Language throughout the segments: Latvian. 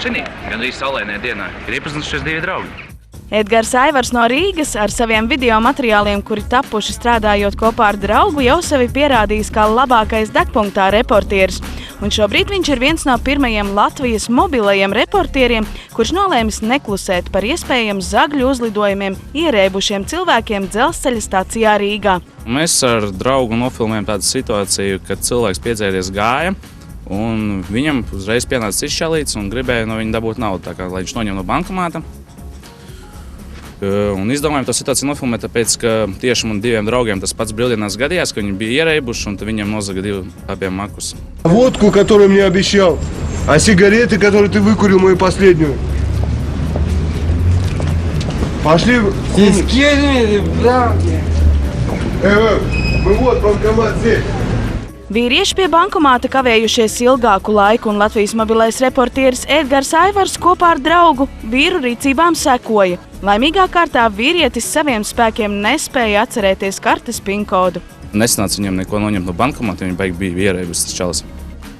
Šinī, gandrīz saulainē dienā, ir iepazinušies divi draugi. Edgars Aivars no Rīgas ar saviem video materiāliem, kuri tapuši strādājot kopā ar draugu, jau sevi pierādījis kā labākais degpunktā reportieris. Un šobrīd viņš ir viens no pirmajiem Latvijas mobilajiem reportieriem, kurš nolēmis neklusēt par iespējams zagļu uzlidojumiem ierēbušiem cilvēkiem dzelzceļa stacijā Rīgā. Mēs ar draugu nofilmējam tādu situāciju, kad cilvēks piedzēries gāja, un viņam uzreiz pienāca izšķelīts un gribēja no viņa dabūt naudu, tā kā, lai viņš noņem no bankomāta. Un izdomājām to situāciju nofilmēt, tāpēc, ka tieši man diviem draugiem tas pats brīvdienās gadījās, ka viņi bija ierēbuši, un viņiem nozaga abiem makus. Водку, которую мне обещал, а сигареты, которые ты выкурил, мою последнюю. Пошли. Мы вот, банкомат здесь. Vīrieši pie bankomāta kavējušies ilgāku laiku, un Latvijas mobilais reportieris Edgars Aivars kopā ar draugu vīru rīcībām sekoja. Laimīgā kārtā vīrietis saviem spēkiem nespēja atcerēties kartes pinkodu. Nesanāca viņam neko noņemt no bankomāta, viņi beig bija ierēbus tas čalis.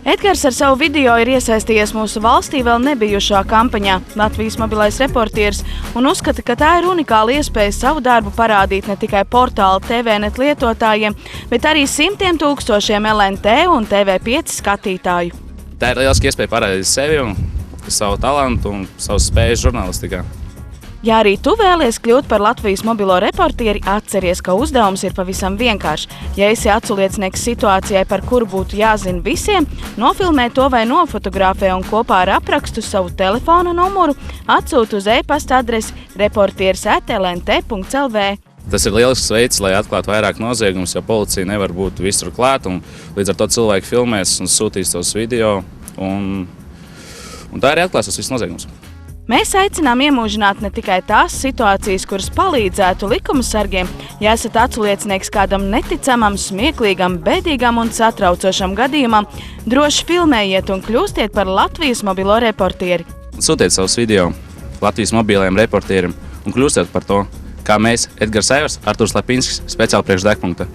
Edgars ar savu video ir iesaistījies mūsu valstī vēl nebijušā kampaņā Latvijas mobilais reportieris un uzskata, ka tā ir unikāla iespēja savu darbu parādīt ne tikai portāla TVNet lietotājiem, bet arī simtiem tūkstošiem LNT un TV5 skatītāju. Tā ir lieliska iespēja parādīt sevi un savu talantu un savu spēju žurnālistikā. Ja arī tu vēlies kļūt par Latvijas mobilo reportieri, atceries, ka uzdevums ir pavisam vienkāršs. Ja esi aculiecinieks situācijai, par kuru būtu jāzina visiem, nofilmē to vai nofotografē un kopā ar aprakstu savu telefona numuru atsūti uz e-pasta adresi reportieris@lnt.lv. Tas ir lielisks veids, lai atklātu vairāk noziegumus, jo policija nevar būt visur klāt, un līdz ar to cilvēki filmēs un sūtīs tos video, un tā arī atklās tos visus noziegumus. Mēs aicinām iemūžināt ne tikai tās situācijas, kuras palīdzētu likumasargiem. Ja esat aculiecinieks kādam neticamam, smieklīgam, bēdīgam un satraucošam gadījumam, droši filmējiet un kļūstiet par Latvijas mobilo reportieri. Sūtiet savus video Latvijas mobilajiem reportieriem un kļūstiet par to, kā mēs, Edgars Aivars, Artūrs Lepinskis, speciāli priekš degpunkta.